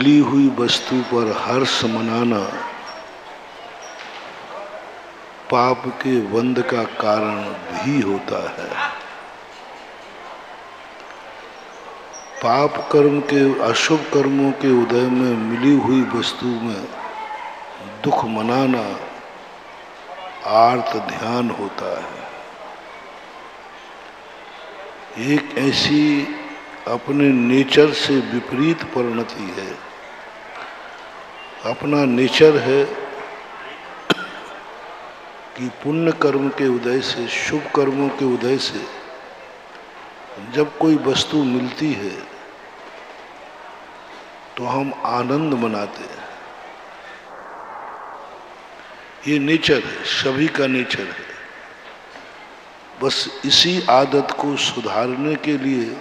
मिली हुई वस्तु पर हर्ष मनाना पाप के बंध का कारण भी होता है। पाप कर्म के अशुभ कर्मों के उदय में मिली हुई वस्तु में दुख मनाना आर्त ध्यान होता है। एक ऐसी अपने नेचर से विपरीत परिणति है। अपना नेचर है कि पुण्य कर्म के उदय से, शुभ कर्मों के उदय से जब कोई वस्तु मिलती है तो हम आनंद मनाते हैं। ये नेचर है, सभी का नेचर है। बस इसी आदत को सुधारने के लिए,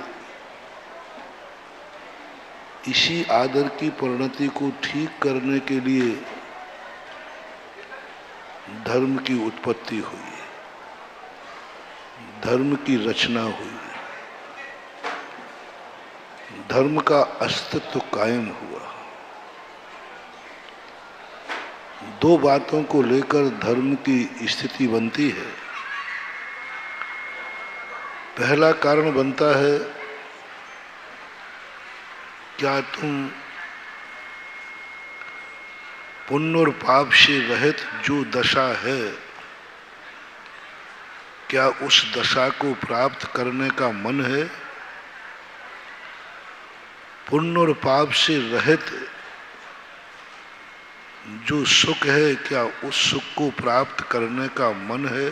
इसी आदत की परिणति को ठीक करने के लिए धर्म की उत्पत्ति हुई, धर्म की रचना हुई, धर्म का अस्तित्व कायम हुआ। दो बातों को लेकर धर्म की स्थिति बनती है। पहला कारण बनता है, क्या तुम पुण्य और पाप से रहित जो दशा है, क्या उस दशा को प्राप्त करने का मन है? पुण्य और पाप से रहित जो सुख है, क्या उस सुख को प्राप्त करने का मन है?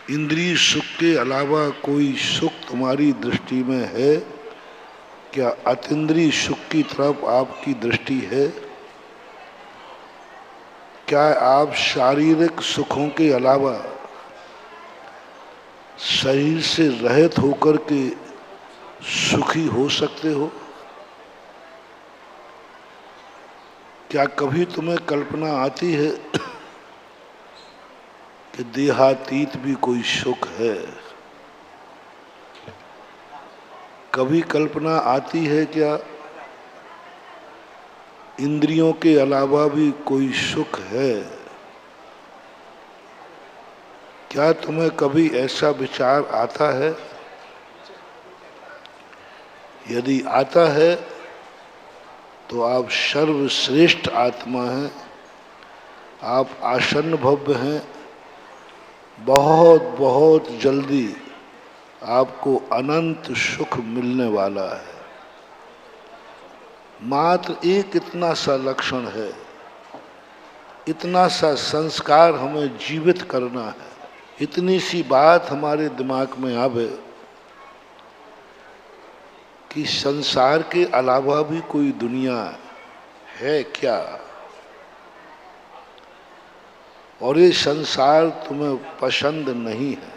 इंद्रिय सुख के अलावा कोई सुख तुम्हारी दृष्टि में है? क्या अतीन्द्रिय सुख की तरफ आपकी दृष्टि है? क्या आप शारीरिक सुखों के अलावा शरीर से रहित होकर के सुखी हो सकते हो? क्या कभी तुम्हें कल्पना आती है कि देहातीत भी कोई सुख है? कभी कल्पना आती है क्या इंद्रियों के अलावा भी कोई सुख है? क्या तुम्हें कभी ऐसा विचार आता है? यदि आता है तो आप सर्वश्रेष्ठ आत्मा हैं, आप आसन्न भव्य हैं। बहुत बहुत जल्दी आपको अनंत सुख मिलने वाला है। मात्र एक इतना सा लक्षण है, इतना सा संस्कार हमें जीवित करना है, इतनी सी बात हमारे दिमाग में आवे कि संसार के अलावा भी कोई दुनिया है क्या, और ये संसार तुम्हें पसंद नहीं है।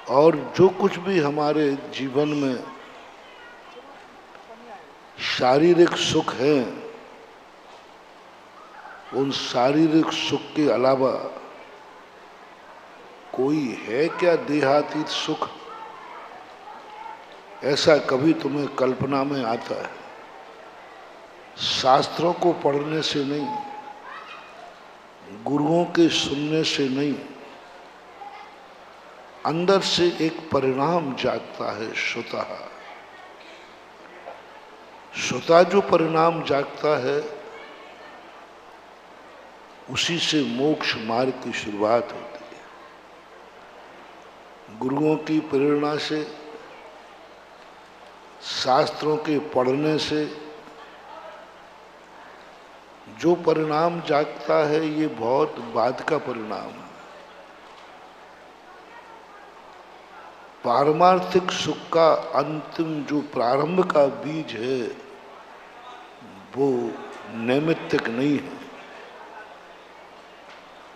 और जो कुछ भी हमारे जीवन में शारीरिक सुख है, उन शारीरिक सुख के अलावा कोई है क्या देहातीत सुख? ऐसा कभी तुम्हें कल्पना में आता है? शास्त्रों को पढ़ने से नहीं, गुरुओं के सुनने से नहीं, अंदर से एक परिणाम जागता है स्वतः। स्वतः जो परिणाम जागता है, उसी से मोक्ष मार्ग की शुरुआत होती है। गुरुओं की प्रेरणा से, शास्त्रों के पढ़ने से जो परिणाम जागता है, ये बहुत बाद का परिणाम है। पारमार्थिक सुख का अंतिम जो प्रारंभ का बीज है, वो नैमित्तिक नहीं है,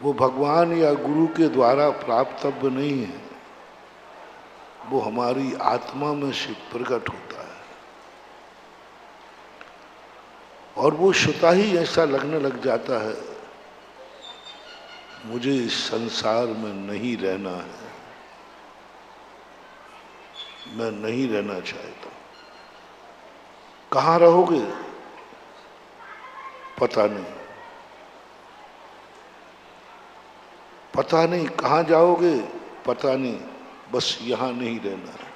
वो भगवान या गुरु के द्वारा प्राप्तव्य नहीं है, वो हमारी आत्मा में से प्रकट होता है। और वो स्वतः ही ऐसा लगने लग जाता है, मुझे इस संसार में नहीं रहना है। मैं नहीं रहना चाहता। कहाँ रहोगे पता नहीं, पता नहीं कहाँ जाओगे, पता नहीं, बस यहां नहीं रहना है।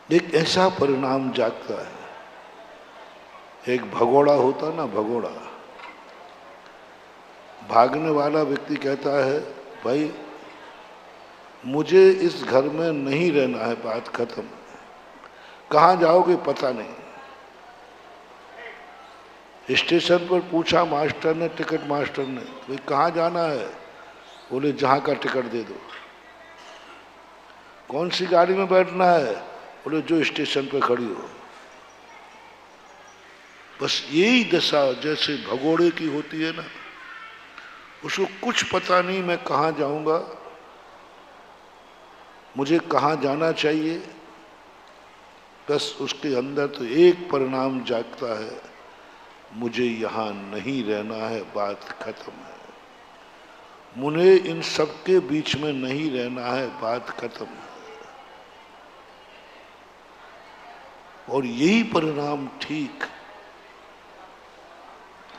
एक ऐसा परिणाम जागता है। एक भगोड़ा होता ना, भगोड़ा, भागने वाला व्यक्ति कहता है भाई मुझे इस घर में नहीं रहना है, बात खत्म। कहाँ जाओगे पता नहीं। स्टेशन पर पूछा मास्टर ने, टिकट मास्टर ने, भाई कहाँ जाना है? बोले जहाँ का टिकट दे दो। कौन सी गाड़ी में बैठना है? बोले जो स्टेशन पर खड़ी हो। बस यही दशा जैसे भगोड़े की होती है ना, उसको कुछ पता नहीं मैं कहाँ जाऊंगा, मुझे कहाँ जाना चाहिए। बस उसके अंदर तो एक परिणाम जागता है, मुझे यहाँ नहीं रहना है, बात खत्म है। मुझे इन सबके बीच में नहीं रहना है, बात खत्म है। और यही परिणाम ठीक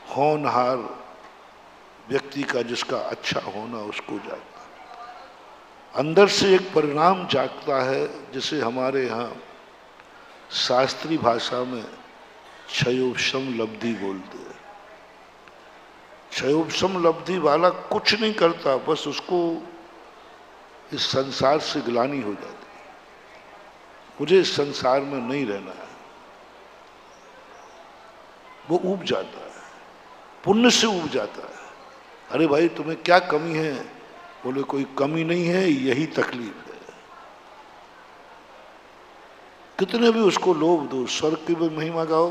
होनहार व्यक्ति का, जिसका अच्छा होना उसको जागता है। अंदर से एक परिणाम जागता है, जिसे हमारे यहाँ शास्त्रीय भाषा में क्षयोपशम लब्धि बोलते हैं। क्षयोपशम लब्धि वाला कुछ नहीं करता, बस उसको इस संसार से ग्लानि हो जाती, मुझे इस संसार में नहीं रहना है। वो ऊब जाता है, पुण्य से ऊब जाता है। अरे भाई तुम्हें क्या कमी है? बोले कोई कमी नहीं है, यही तकलीफ है। कितने भी उसको लोभ दो, स्वर्ग की भी महिमा गाओ,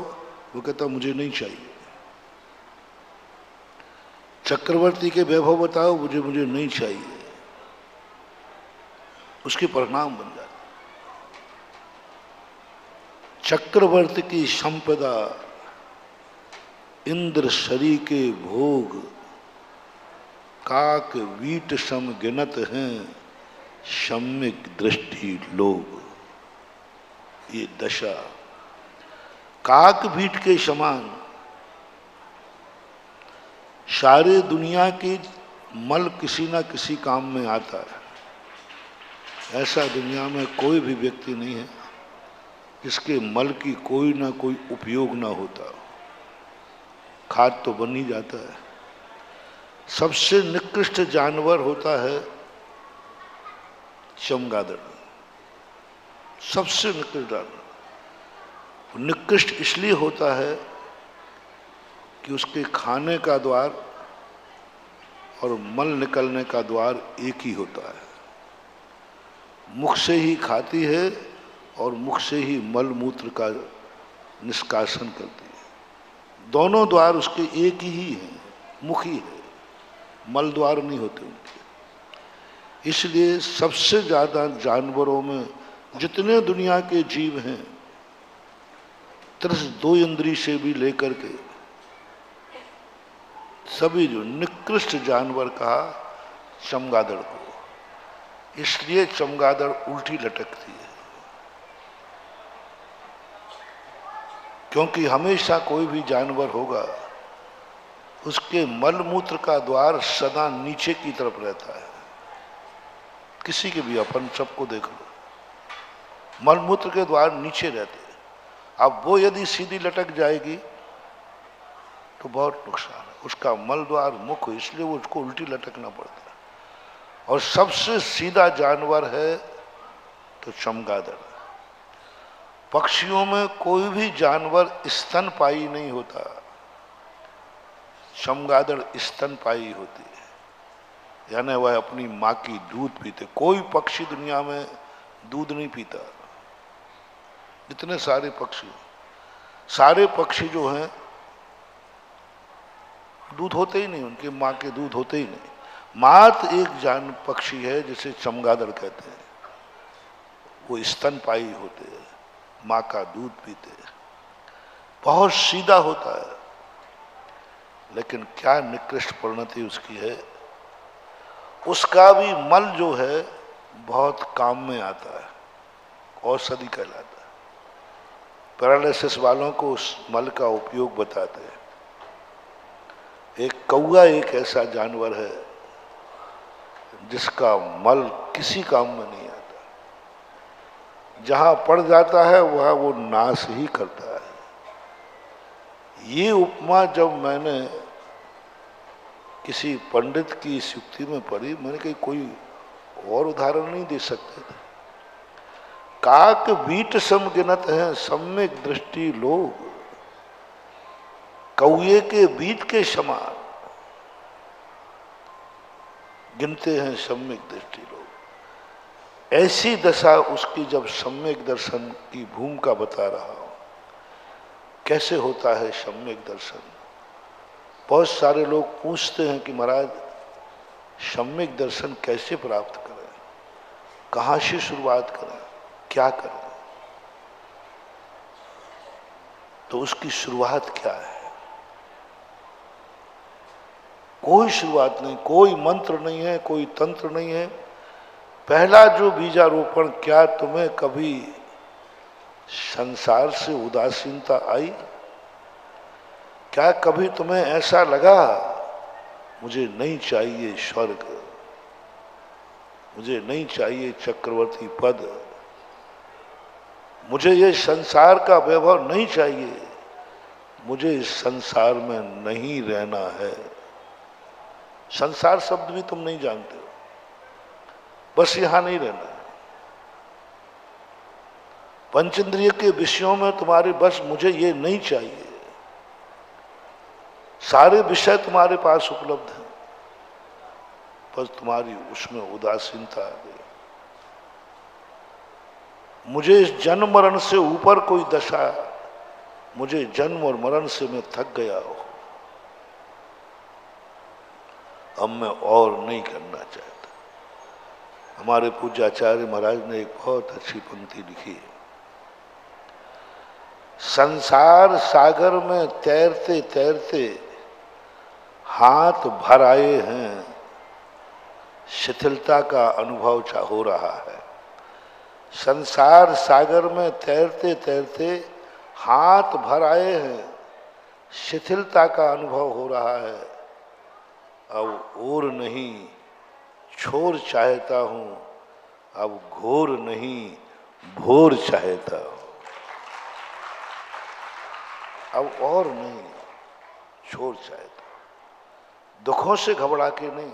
वो कहता मुझे नहीं चाहिए। चक्रवर्ती के वैभव बताओ, मुझे नहीं चाहिए। उसके परिणाम बन जाते। चक्रवर्ती की संपदा, इंद्र शरी के भोग, काक वीट सम गिनत हैं, सम्यक दृष्टि लोग। ये दशा काक वीट के समान, सारे दुनिया की मल किसी ना किसी काम में आता है। ऐसा दुनिया में कोई भी व्यक्ति नहीं है जिसके मल की कोई ना कोई उपयोग ना होता। खाद तो बन ही जाता है। सबसे निकृष्ट जानवर होता है चमगादड़, सबसे निकृष्ट जानवर। निकृष्ट इसलिए होता है कि उसके खाने का द्वार और मल निकलने का द्वार एक ही होता है। मुख से ही खाती है और मुख से ही मल मूत्र का निष्कासन करती है। दोनों द्वार उसके एक ही हैं, मुख ही है, मल द्वार नहीं होते उनके। इसलिए सबसे ज्यादा जानवरों में जितने दुनिया के जीव हैं, तरस दो इंद्री से भी लेकर के सभी, जो निकृष्ट जानवर कहा चमगादड़ को। इसलिए चमगादड़ उल्टी लटकती है, क्योंकि हमेशा कोई भी जानवर होगा उसके मल मूत्र का द्वार सदा नीचे की तरफ रहता है। किसी के भी, अपन सबको देख लो, मल मूत्र के द्वार नीचे रहते हैं। अब वो यदि सीधी लटक जाएगी तो बहुत नुकसान है। उसका मल द्वार मुख, इसलिए वो उसको उल्टी लटकना पड़ता है। और सबसे सीधा जानवर है तो चमगादड़। पक्षियों में कोई भी जानवर स्तनपायी नहीं होता, चमगादड़ स्तनपायी होती है, यानी वह अपनी माँ की दूध पीते। कोई पक्षी दुनिया में दूध नहीं पीता। जितने सारे पक्षी जो हैं दूध होते ही नहीं, उनके माँ के दूध होते ही नहीं। मात्र एक पक्षी है जिसे चमगादड़ कहते हैं, वो स्तनपायी होते हैं, माँ का दूध पीते हैं। बहुत सीधा होता है, लेकिन क्या निकृष्ट परिणति उसकी है। उसका भी मल जो है बहुत काम में आता है, औषधि कहलाता है। पैरालिसिस वालों को उस मल का उपयोग बताते हैं। एक कौआ एक ऐसा जानवर है जिसका मल किसी काम में नहीं आता, जहां पड़ जाता है वह वो नाश ही करता है। ये उपमा जब मैंने किसी पंडित की इस युक्ति में पढ़ी, मैंने कही कोई और उदाहरण नहीं दे सकते थे। काक बीट सम गिनत है सम्यक दृष्टि लोग, कौए के बीट के समान गिनते हैं सम्यक दृष्टि लोग। ऐसी दशा उसकी जब सम्यक दर्शन की भूमिका बता रहा हूं, कैसे होता है सम्यक दर्शन। बहुत सारे लोग पूछते हैं कि महाराज सम्यक दर्शन कैसे प्राप्त करें, कहां से शुरुआत करें, क्या करें। तो उसकी शुरुआत क्या है? कोई शुरुआत नहीं, कोई मंत्र नहीं है, कोई तंत्र नहीं है। पहला जो बीजारोपण, क्या तुम्हें कभी संसार से उदासीनता आई? क्या कभी तुम्हें ऐसा लगा मुझे नहीं चाहिए स्वर्ग, मुझे नहीं चाहिए चक्रवर्ती पद, मुझे ये संसार का वैभव नहीं चाहिए, मुझे इस संसार में नहीं रहना है। संसार शब्द भी तुम नहीं जानते हो, बस यहां नहीं रहना है। पंचेंद्रिय के विषयों में तुम्हारे बस मुझे ये नहीं चाहिए। सारे विषय तुम्हारे पास उपलब्ध हैं, बस तुम्हारी उसमें उदासीनता आ गई। मुझे इस जन्म मरण से ऊपर कोई दशा, मुझे जन्म और मरण से मैं थक गया हो, अब मैं और नहीं करना चाहता। हमारे पूज्याचार्य महाराज ने एक बहुत अच्छी पंक्ति लिखी है। संसार सागर में तैरते तैरते हाथ भर आए हैं, शिथिलता का अनुभव हो रहा है। संसार सागर में तैरते तैरते हाथ भर आए हैं, शिथिलता का अनुभव हो रहा है। अब और नहीं छोर चाहता हूं, अब घोर नहीं भोर चाहता हूं। अब और नहीं छोर चाहता हूं। दुखों से घबरा के नहीं,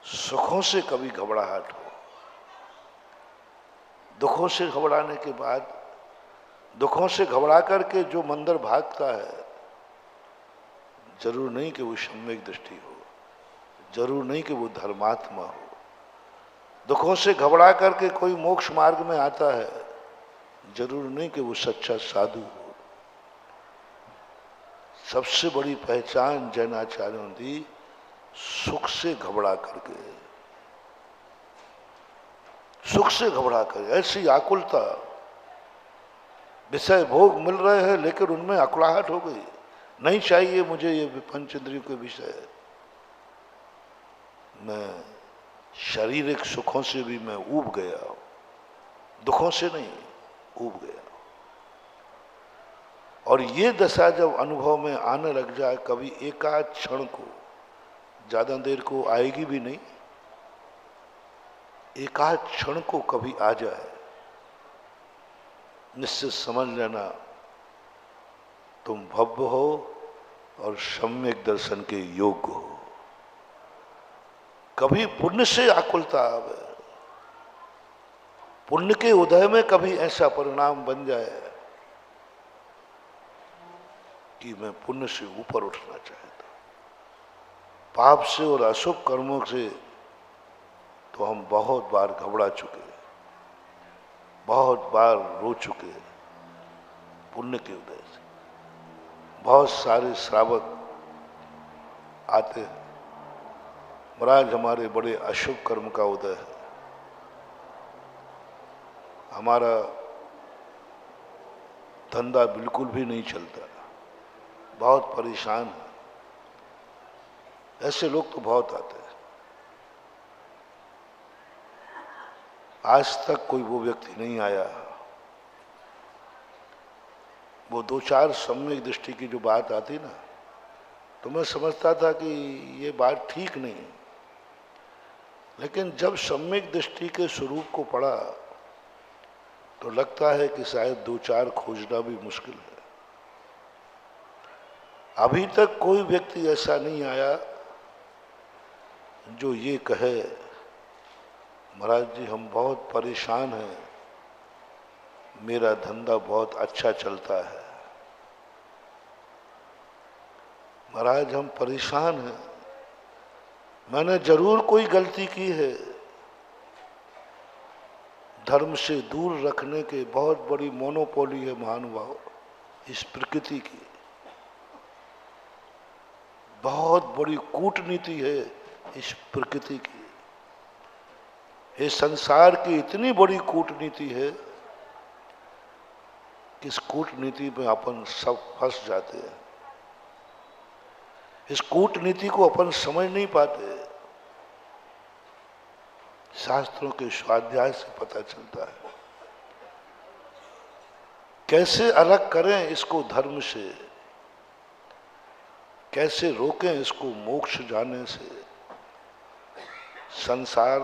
सुखों से कभी घबराहट हो। दुखों से घबराने के बाद, दुखों से घबरा करके जो मंदिर भागता है, जरूर नहीं कि वो सम्यक दृष्टि हो, जरूर नहीं कि वो धर्मात्मा हो। दुखों से घबरा करके कोई मोक्ष मार्ग में आता है, जरूर नहीं कि वो सच्चा साधु हो। सबसे बड़ी पहचान जैनाचार्यों की सुख से घबरा करके, सुख से घबरा कर, ऐसी आकुलता, विषय भोग मिल रहे हैं लेकिन उनमें अकुलाहट हो गई, नहीं चाहिए मुझे ये पंचेंद्रियों के विषय। मैं शारीरिक सुखों से भी मैं ऊब गया, दुखों से नहीं, ऊब गया। और ये दशा जब अनुभव में आने लग जाए, कभी एकाध क्षण को, ज्यादा देर को आएगी भी नहीं, एकाध क्षण को कभी आ जाए, निश्चित समझ लेना तुम भव्य हो और सम्यक दर्शन के योग्य हो। कभी पुण्य से आकुलता आवे, पुण्य के उदय में कभी ऐसा परिणाम बन जाए कि मैं पुण्य से ऊपर उठना चाहता। पाप से और अशुभ कर्मों से तो हम बहुत बार घबरा चुके, बहुत बार रो चुके। पुण्य के उदय से बहुत सारे श्रावक आते हैं, महाराज हमारे बड़े अशुभ कर्म का उदय है, हमारा धंधा बिल्कुल भी नहीं चलता, बहुत परेशान है। ऐसे लोग तो बहुत आते हैं। आज तक कोई वो व्यक्ति नहीं आया। वो दो चार सम्यक दृष्टि की जो बात आती ना, तो मैं समझता था कि ये बात ठीक नहीं है। लेकिन जब सम्यक दृष्टि के स्वरूप को पढ़ा तो लगता है कि शायद दो चार खोजना भी मुश्किल है। अभी तक कोई व्यक्ति ऐसा नहीं आया जो ये कहे महाराज जी हम बहुत परेशान हैं, मेरा धंधा बहुत अच्छा चलता है। महाराज हम परेशान हैं, मैंने जरूर कोई गलती की है। धर्म से दूर रखने के बहुत बड़ी मोनोपोली है महानुभाव इस प्रकृति की, बहुत बड़ी कूटनीति है इस प्रकृति की। इस संसार की इतनी बड़ी कूटनीति है कि इस कूटनीति में अपन सब फंस जाते हैं। इस कूटनीति को अपन समझ नहीं पाते। शास्त्रों के स्वाध्याय से पता चलता है। कैसे अलग करें इसको धर्म से, कैसे रोकें इसको मोक्ष जाने से। संसार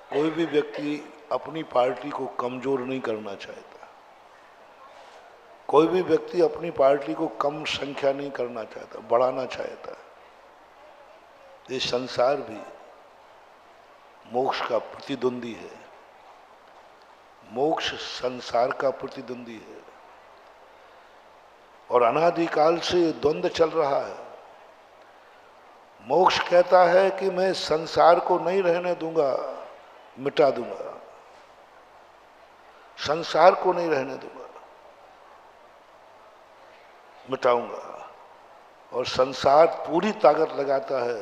कोई भी व्यक्ति अपनी पार्टी को कमजोर नहीं करना चाहता, कोई भी व्यक्ति अपनी पार्टी को कम संख्या नहीं करना चाहता, बढ़ाना चाहता। ये संसार भी मोक्ष का प्रतिद्वंदी है, मोक्ष संसार का प्रतिद्वंदी है और अनादिकाल से द्वंद्व चल रहा है। मोक्ष कहता है कि मैं संसार को नहीं रहने दूंगा, मिटा दूंगा, संसार को नहीं रहने दूंगा, मिटाऊंगा। और संसार पूरी ताकत लगाता है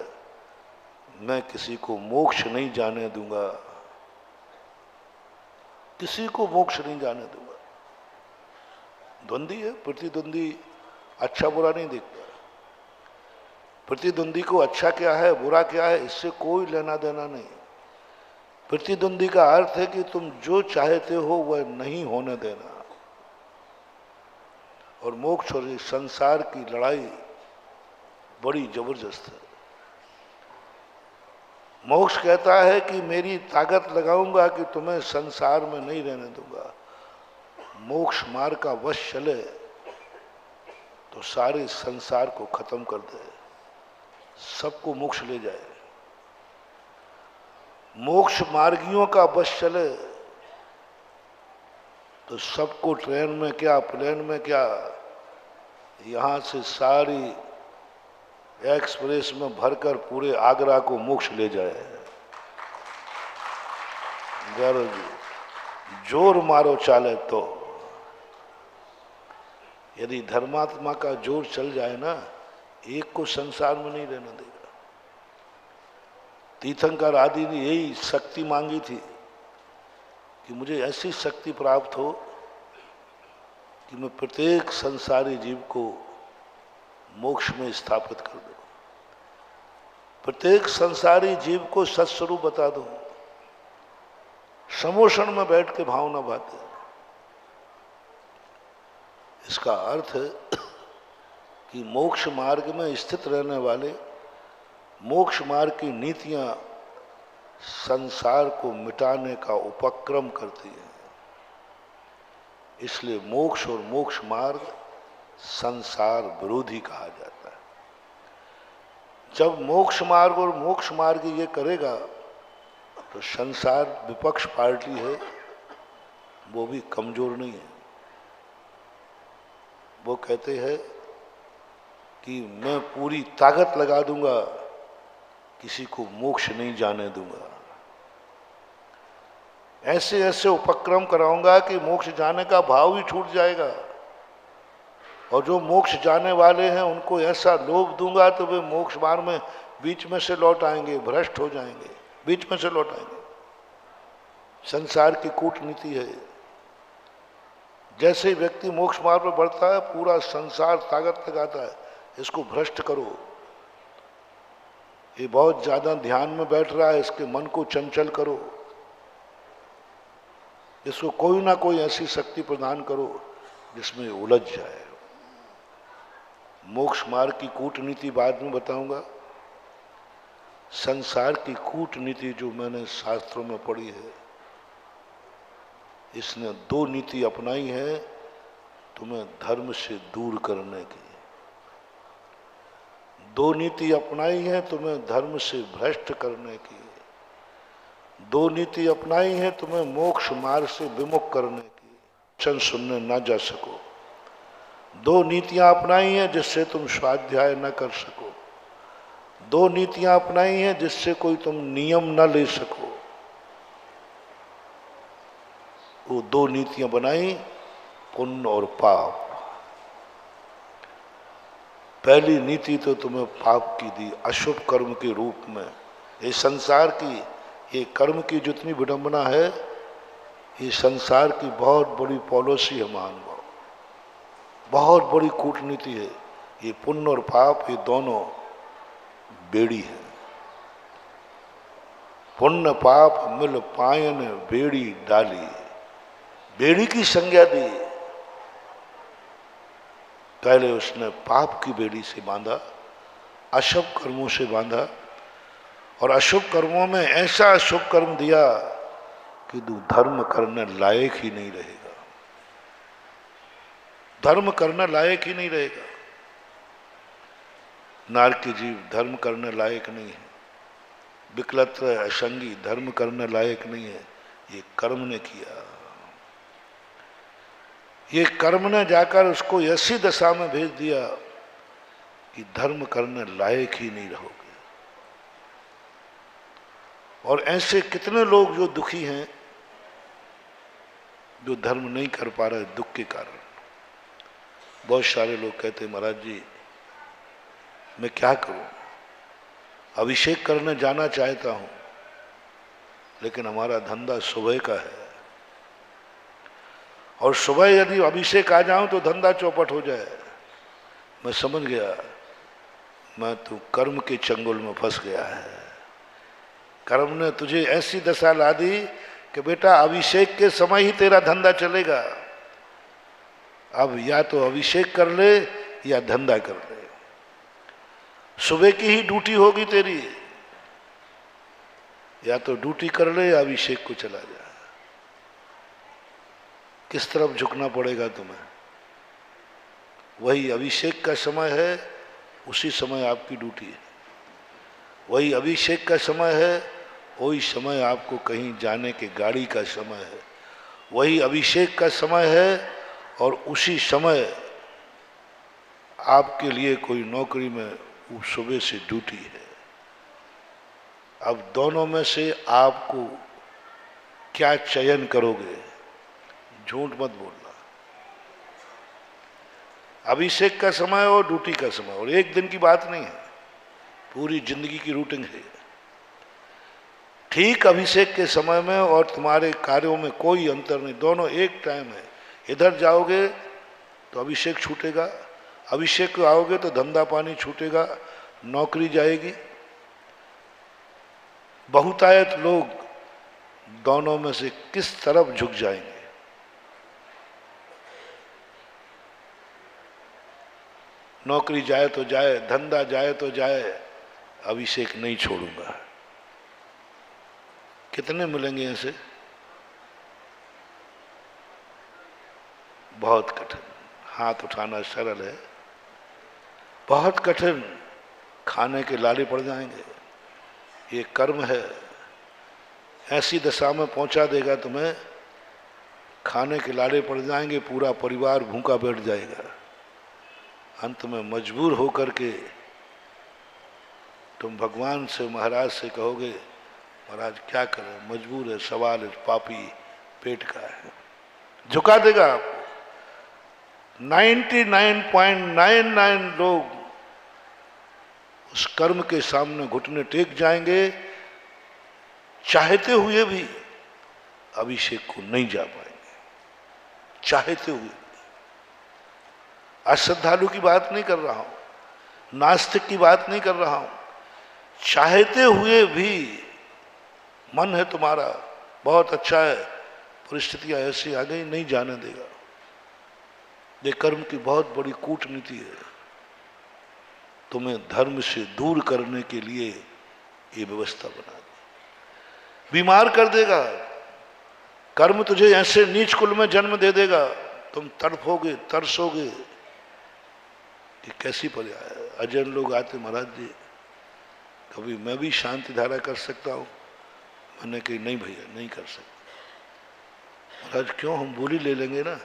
मैं किसी को मोक्ष नहीं जाने दूंगा, किसी को मोक्ष नहीं जाने दूंगा। द्वंद्वी है, प्रतिद्वंदी अच्छा बुरा नहीं देखता। प्रतिद्वंदी को अच्छा क्या है बुरा क्या है इससे कोई लेना देना नहीं। प्रतिद्वंदी का अर्थ है कि तुम जो चाहते हो वह नहीं होने देना। और मोक्ष और संसार की लड़ाई बड़ी जबरदस्त है। मोक्ष कहता है कि मेरी ताकत लगाऊंगा कि तुम्हें संसार में नहीं रहने दूंगा। मोक्ष मार्ग का वश चले तो सारे संसार को खत्म कर दे, सबको मोक्ष ले जाए। मोक्ष मार्गियों का वश चले तो सबको ट्रेन में क्या प्लेन में क्या, यहां से सारी एक्सप्रेस में भरकर पूरे आगरा को मोक्ष ले जाए। जोर मारो चाले तो, यदि धर्मात्मा का जोर चल जाए ना, एक को संसार में नहीं रहने देगा। तीर्थंकर आदि ने यही शक्ति मांगी थी कि मुझे ऐसी शक्ति प्राप्त हो कि मैं प्रत्येक संसारी जीव को मोक्ष में स्थापित कर दूं, प्रत्येक संसारी जीव को सत्स्वरूप बता दूं, समोषण में बैठ के भावना बातें। इसका अर्थ है कि मोक्ष मार्ग में स्थित रहने वाले, मोक्ष मार्ग की नीतियां संसार को मिटाने का उपक्रम करती हैं। इसलिए मोक्ष और मोक्ष मार्ग संसार विरोधी कहा जाता है। जब मोक्ष मार्ग और मोक्ष मार्ग ये करेगा तो संसार विपक्ष पार्टी है वो भी कमजोर नहीं है। वो कहते हैं कि मैं पूरी ताकत लगा दूंगा, किसी को मोक्ष नहीं जाने दूंगा। ऐसे ऐसे उपक्रम कराऊंगा कि मोक्ष जाने का भाव ही छूट जाएगा। और जो मोक्ष जाने वाले हैं उनको ऐसा लोभ दूंगा तो वे मोक्ष मार्ग में बीच में से लौट आएंगे, भ्रष्ट हो जाएंगे, बीच में से लौट आएंगे। संसार की कूटनीति है। जैसे ही व्यक्ति मोक्ष मार्ग पर बढ़ता है पूरा संसार ताकत लगाता है इसको भ्रष्ट करो, ये बहुत ज्यादा ध्यान में बैठ रहा है, इसके मन को चंचल करो, इसको कोई ना कोई ऐसी शक्ति प्रदान करो जिसमें उलझ जाए। मोक्ष मार्ग की कूटनीति बाद में बताऊंगा। संसार की कूटनीति जो मैंने शास्त्रों में पढ़ी है, इसने दो नीति अपनाई है तुम्हें धर्म से दूर करने की। दो नीति अपनाई है तुम्हें धर्म से भ्रष्ट करने की। दो नीति अपनाई है तुम्हें मोक्ष मार्ग से विमुख करने की, वचन सुनने ना जा सको। दो नीतियां अपनाई हैं जिससे तुम स्वाध्याय न कर सको। दो नीतियां अपनाई हैं जिससे कोई तुम नियम न ले सको। वो दो नीतियां बनाई, पुण्य और पाप। पहली नीति तो तुम्हें पाप की दी, अशुभ कर्म के रूप में। ये संसार की, ये कर्म की जितनी विडंबना है, ये संसार की बहुत बड़ी पॉलिसी है मानव, बहुत बड़ी कूटनीति है। ये पुण्य और पाप, ये दोनों बेड़ी है। पुण्य पाप मिल पायन बेड़ी डाली, बेड़ी की संज्ञा दी। पहले उसने पाप की बेड़ी से बांधा, अशुभ कर्मों से बांधा, और अशुभ कर्मों में ऐसा अशुभ कर्म दिया कि तू धर्म करने लायक ही नहीं रहेगा। धर्म करने लायक ही नहीं रहेगा। नारकी जीव धर्म करने लायक नहीं है, विकलत्र असंगी धर्म करने लायक नहीं है। ये कर्म ने किया, ये कर्म ने जाकर उसको ऐसी दशा में भेज दिया कि धर्म करने लायक ही नहीं रहोगे। और ऐसे कितने लोग जो दुखी हैं, जो धर्म नहीं कर पा रहे दुख के कारण। बहुत सारे लोग कहते हैं महाराज जी मैं क्या करूं, अभिषेक करने जाना चाहता हूं लेकिन हमारा धंधा सुबह का है, और सुबह यदि अभिषेक आ जाऊं तो धंधा चौपट हो जाए। मैं समझ गया मैं तो कर्म के चंगुल में फंस गया है। कर्म ने तुझे ऐसी दशा ला दी कि बेटा अभिषेक के समय ही तेरा धंधा चलेगा। अब या तो अभिषेक कर ले या धंधा कर ले। सुबह की ही ड्यूटी होगी तेरी, या तो ड्यूटी कर ले या अभिषेक को चला जा। किस तरफ झुकना पड़ेगा तुम्हें? वही अभिषेक का समय है, उसी समय आपकी ड्यूटी है। वही अभिषेक का समय है, वही समय आपको कहीं जाने के गाड़ी का समय है। वही अभिषेक का समय है और उसी समय आपके लिए कोई नौकरी में सुबह से ड्यूटी है। अब दोनों में से आपको क्या चयन करोगे? झूठ मत बोलना। अभिषेक का समय और ड्यूटी का समय, और एक दिन की बात नहीं है, पूरी जिंदगी की रूटीन है। ठीक अभिषेक के समय में और तुम्हारे कार्यों में कोई अंतर नहीं, दोनों एक टाइम है। इधर जाओगे तो अभिषेक छूटेगा, अभिषेक को आओगे तो धंधा पानी छूटेगा, नौकरी जाएगी। बहुतायत लोग दोनों में से किस तरफ झुक जाएंगे? नौकरी जाए तो जाए, धंधा जाए तो जाए, अभिषेक नहीं छोड़ूंगा। कितने मिलेंगे ऐसे? बहुत कठिन। हाथ उठाना सरल है, बहुत कठिन। खाने के लाले पड़ जाएंगे। ये कर्म है, ऐसी दशा में पहुंचा देगा तुम्हें, खाने के लाले पड़ जाएंगे, पूरा परिवार भूखा बैठ जाएगा। अंत में मजबूर होकर के तुम भगवान से, महाराज से कहोगे महाराज क्या करें, मजबूर है, सवाल इस पापी पेट का है। झुका देगा आपको। 99.99 लोग उस कर्म के सामने घुटने टेक जाएंगे, चाहते हुए भी अभिषेक को नहीं जा पाएंगे, चाहते हुए। अश्रद्धालु की बात नहीं कर रहा हूं, नास्तिक की बात नहीं कर रहा हूं। चाहते हुए भी मन है तुम्हारा बहुत अच्छा है, परिस्थितियां ऐसी आ गई, नहीं जाने देगा। ये कर्म की बहुत बड़ी कूटनीति है, तुम्हें धर्म से दूर करने के लिए ये व्यवस्था बना दी। बीमार कर देगा कर्म, तुझे ऐसे नीच कुल में जन्म दे देगा, तुम तड़फोगे, तरसोगे कि कैसी पर्याय है। अजैन लोग आते, महाराज जी कभी मैं भी शांति धारा कर सकता हूँ? मैंने कही नहीं भैया, नहीं कर सकता। महाराज क्यों? हम बोली ले लेंगे ना,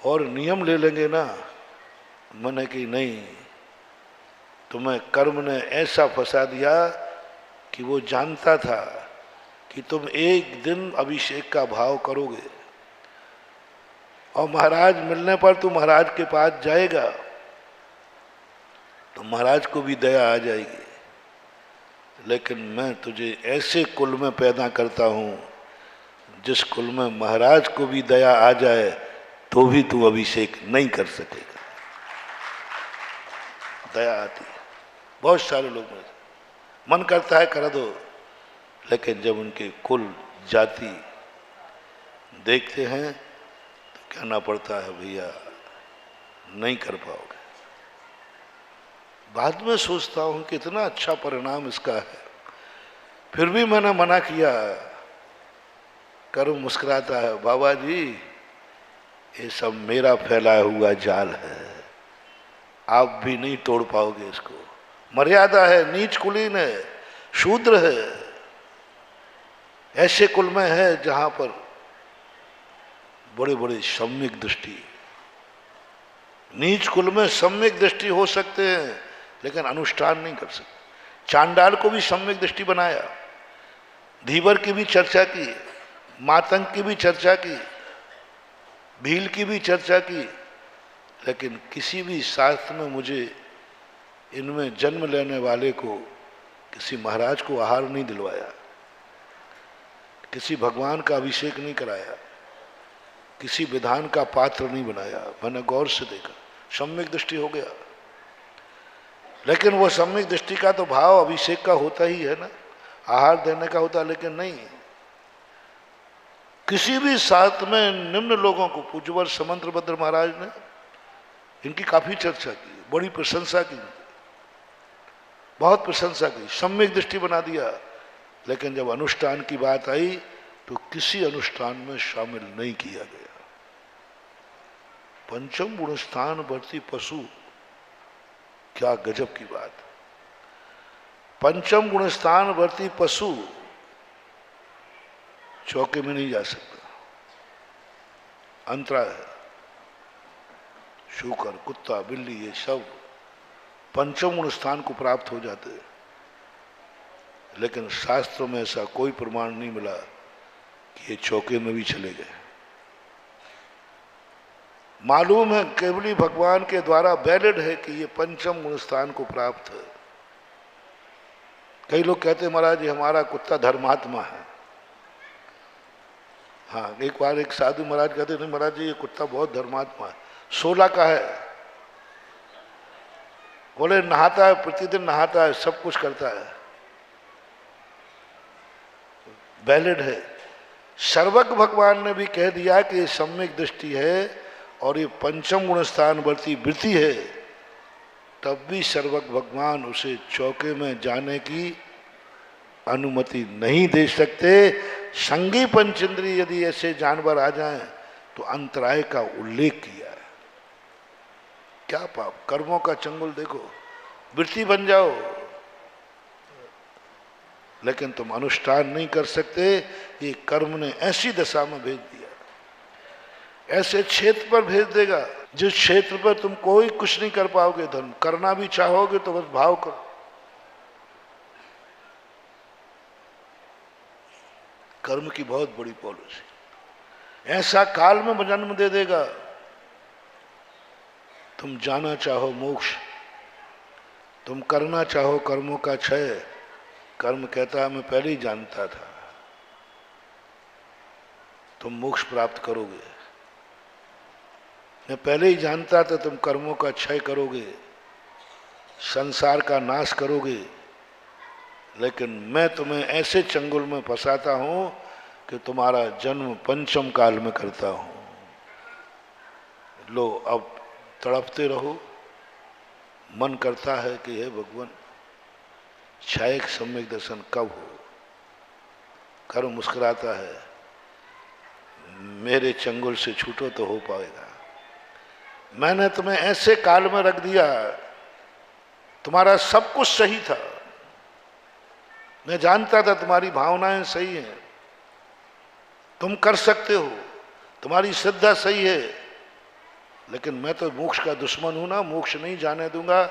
और नियम ले लेंगे ना। मैंने कही नहीं, तुम्हें कर्म ने ऐसा फंसा दिया कि वो जानता था कि तुम एक दिन अभिषेक का भाव करोगे और महाराज मिलने पर तू महाराज के पास जाएगा तो महाराज को भी दया आ जाएगी। लेकिन मैं तुझे ऐसे कुल में पैदा करता हूं जिस कुल में महाराज को भी दया आ जाए तो भी तू अभिषेक नहीं कर सकेगा। दया आती है, बहुत सारे लोग में मन करता है कर दो, लेकिन जब उनके कुल जाति देखते हैं तो कहना पड़ता है भैया नहीं कर पाओगे। बाद में सोचता हूं कि इतना अच्छा परिणाम इसका है, फिर भी मैंने मना किया। कर्म मुस्कुराता है, बाबा जी ये सब मेरा फैलाया हुआ जाल है, आप भी नहीं तोड़ पाओगे इसको। मर्यादा है, नीच कुलीन है, शूद्र है, ऐसे कुल में है जहां पर बड़े बड़े सम्यक दृष्टि। नीच कुल में सम्यक दृष्टि हो सकते हैं लेकिन अनुष्ठान नहीं कर सकते। चांडाल को भी सम्यक दृष्टि बनाया, धीवर की भी चर्चा की, मातंग की भी चर्चा की, भील की भी चर्चा की, लेकिन किसी भी शास्त्र में मुझे इनमें जन्म लेने वाले को, किसी महाराज को आहार नहीं दिलवाया, किसी भगवान का अभिषेक नहीं कराया, किसी विधान का पात्र नहीं बनाया। मैंने गौर से देखा, सम्यक दृष्टि हो गया। लेकिन वो सम्यक दृष्टि का तो भाव अभिषेक का होता ही है ना, आहार देने का होता, लेकिन नहीं। किसी भी शास्त्र में निम्न लोगों को, पूज्यवर समंत्रभद्र महाराज ने इनकी काफी चर्चा की, बड़ी प्रशंसा की, बहुत प्रशंसा की, सम्यक दृष्टि बना दिया। लेकिन जब अनुष्ठान की बात आई तो किसी अनुष्ठान में शामिल नहीं किया गया। पंचम गुण स्थान वर्ती पशु, क्या गजब की बात। पंचम गुण स्थान वर्ती पशु चौके में नहीं जा सकता, अंतराय है। शूकर, कुत्ता, बिल्ली, ये सब पंचम गुण स्थान को प्राप्त हो जाते हैं, लेकिन शास्त्रों में ऐसा कोई प्रमाण नहीं मिला कि ये चौके में भी चले गए। मालूम है केवली भगवान के द्वारा वैलिड है कि ये पंचम गुण स्थान को प्राप्त है। कई लोग कहते हैं महाराज जी हमारा कुत्ता धर्मात्मा है। हाँ, एक बार एक साधु महाराज कहते नहीं महाराज जी ये कुत्ता बहुत धर्मात्मा है। 16 का है, बोले नहाता है, प्रतिदिन नहाता है, सब कुछ करता है, वैलिड है। सर्वज्ञ भगवान ने भी कह दिया कि ये सम्यक दृष्टि है और ये पंचम गुण स्थान वर्ती वृत्ति है, तब भी सर्वज्ञ भगवान उसे चौके में जाने की अनुमति नहीं दे सकते। संगी पंचेंद्रिय यदि ऐसे जानवर आ जाएं तो अंतराय का उल्लेख किया है। क्या पाप, कर्मों का चंगुल देखो, वृत्ति बन जाओ लेकिन तुम अनुष्ठान नहीं कर सकते। ये कर्म ने ऐसी दशा में भेज दिया, ऐसे क्षेत्र पर भेज देगा जिस क्षेत्र पर तुम कोई कुछ नहीं कर पाओगे। धर्म करना भी चाहोगे तो बस भाव करो। कर्म की बहुत बड़ी पॉलिसी, ऐसा काल में जन्म दे देगा। तुम जाना चाहो मोक्ष, तुम करना चाहो कर्मों का क्षय, कर्म कहता है मैं पहले ही जानता था, तुम मोक्ष प्राप्त करोगे। मैं पहले ही जानता था तुम कर्मों का क्षय करोगे, संसार का नाश करोगे, लेकिन मैं तुम्हें ऐसे चंगुल में फंसाता हूं कि तुम्हारा जन्म पंचम काल में करता हूं। लो अब तड़पते रहो। मन करता है कि हे भगवान, क्षायक सम्यक दर्शन कब हो। कर्म मुस्कुराता है, मेरे चंगुल से छूटो तो हो पाएगा। मैंने तुम्हें ऐसे काल में रख दिया, तुम्हारा सब कुछ सही था, मैं जानता था तुम्हारी भावनाएं सही हैं, तुम कर सकते हो, तुम्हारी श्रद्धा सही है, लेकिन मैं तो मोक्ष का दुश्मन हूं ना, मोक्ष नहीं जाने दूंगा।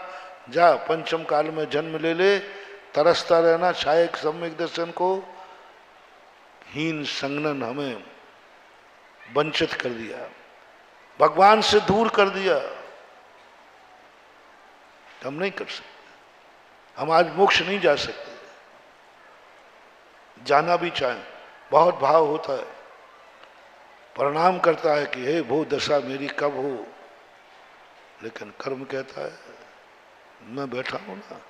जा पंचम काल में जन्म ले ले, तरसता रहना क्षायक सम्यक दर्शन को। हीन संगनन हमें वंचित कर दिया, भगवान से दूर कर दिया। हम नहीं कर सकते, हम आज मोक्ष नहीं जा सकते। जाना भी चाहें, बहुत भाव होता है, प्रणाम करता है कि हे भो दशा मेरी कब हो, लेकिन कर्म कहता है मैं बैठा हूं ना,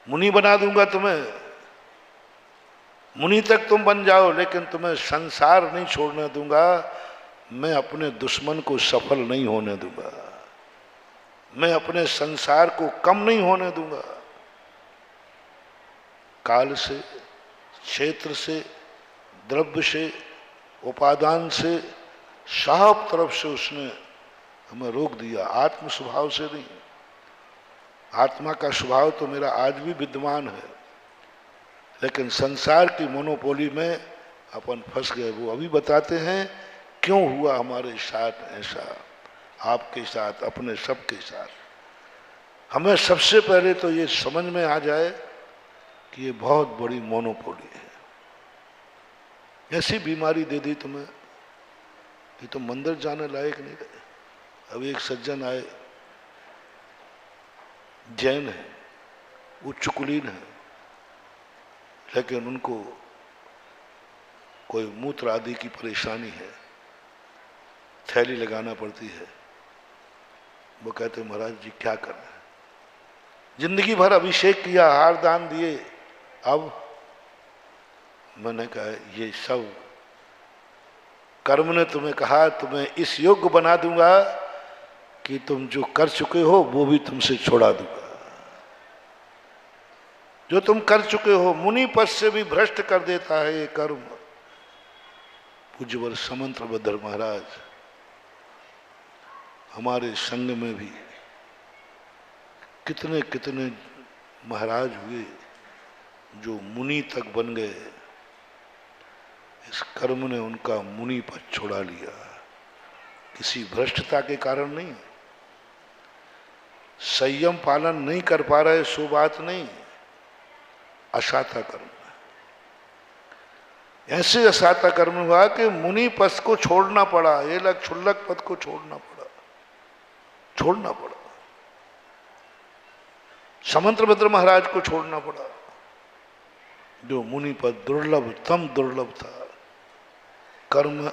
मुनि बना दूंगा तुम्हें, मुनि तक तुम बन जाओ, लेकिन तुम्हें संसार नहीं छोड़ने दूंगा। मैं अपने दुश्मन को सफल नहीं होने दूंगा, मैं अपने संसार को कम नहीं होने दूंगा। काल से, क्षेत्र से, द्रव्य से, उपादान से, सब तरफ से उसने हमें रोक दिया, आत्म स्वभाव से नहीं। आत्मा का स्वभाव तो मेरा आज भी विद्यमान है, लेकिन संसार की मोनोपोली में अपन फंस गए। वो अभी बताते हैं क्यों हुआ हमारे साथ ऐसा, आपके साथ, अपने सबके साथ। हमें सबसे पहले तो ये समझ में आ जाए कि ये बहुत बड़ी मोनोपोली है। ऐसी बीमारी दे दी तुम्हें, ये तो मंदिर जाने लायक नहीं रहे। अब एक सज्जन आए, जैन है, उच्च कुलीन है, लेकिन उनको कोई मूत्र आदि की परेशानी है, थैली लगाना पड़ती है। वो कहते महाराज जी क्या करना है, जिंदगी भर अभिषेक किया, हार दान दिए, अब मैंने कहा ये सब कर्म ने तुम्हें कहा, तुम्हें इस योग्य बना दूंगा कि तुम जो कर चुके हो वो भी तुमसे छोड़ा दूंगा। जो तुम कर चुके हो, मुनि पद से भी भ्रष्ट कर देता है ये कर्म। पूज्यवर समंतभद्र महाराज हमारे संग में भी कितने कितने महाराज हुए जो मुनि तक बन गए। इस कर्म ने उनका मुनि पद छोड़ा लिया, किसी भ्रष्टता के कारण नहीं। संयम पालन नहीं कर पा रहे सो बात नहीं, असाता कर्म, ऐसे असाता कर्म हुआ कि मुनि पद को छोड़ना पड़ा, ये लग क्षुल्लक पद को छोड़ना पड़ा, समंतभद्र महाराज को छोड़ना पड़ा, जो मुनि पद दुर्लभतम दुर्लभ था। कर्म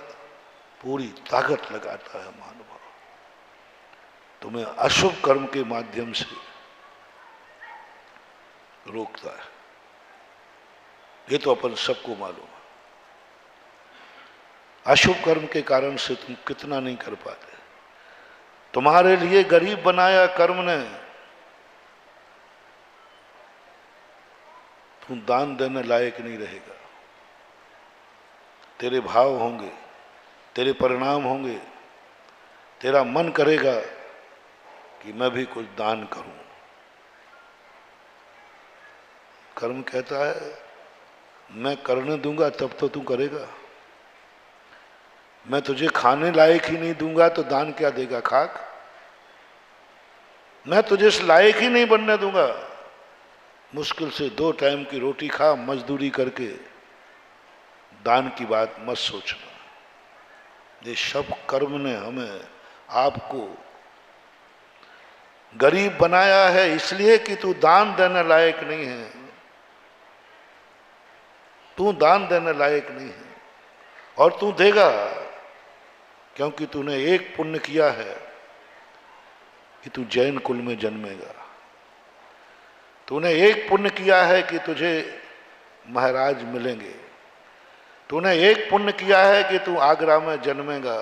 पूरी ताकत लगाता है महानुभाव, तुम्हें अशुभ कर्म के माध्यम से रोकता है। ये तो अपन सबको मालूम है। अशुभ कर्म के कारण से तुम कितना नहीं कर पाते। तुम्हारे लिए गरीब बनाया कर्म ने, तुम दान देने लायक नहीं रहेगा। तेरे भाव होंगे, तेरे परिणाम होंगे, तेरा मन करेगा कि मैं भी कुछ दान करूं। कर्म कहता है मैं करने दूंगा तब तो तू करेगा, मैं तुझे खाने लायक ही नहीं दूंगा तो दान क्या देगा, खाक। मैं तुझे इस लायक ही नहीं बनने दूंगा, मुश्किल से 2 टाइम की रोटी खा मजदूरी करके, दान की बात मत सोचना। ये सब कर्म ने हमें आपको गरीब बनाया है इसलिए कि तू दान देने लायक नहीं है, तू दान देने लायक नहीं है। और तू देगा क्योंकि तूने एक पुण्य किया है कि तू जैन कुल में जन्मेगा। तूने एक पुण्य किया है कि तुझे महाराज मिलेंगे, तूने एक पुण्य किया है कि तू आगरा में जन्मेगा,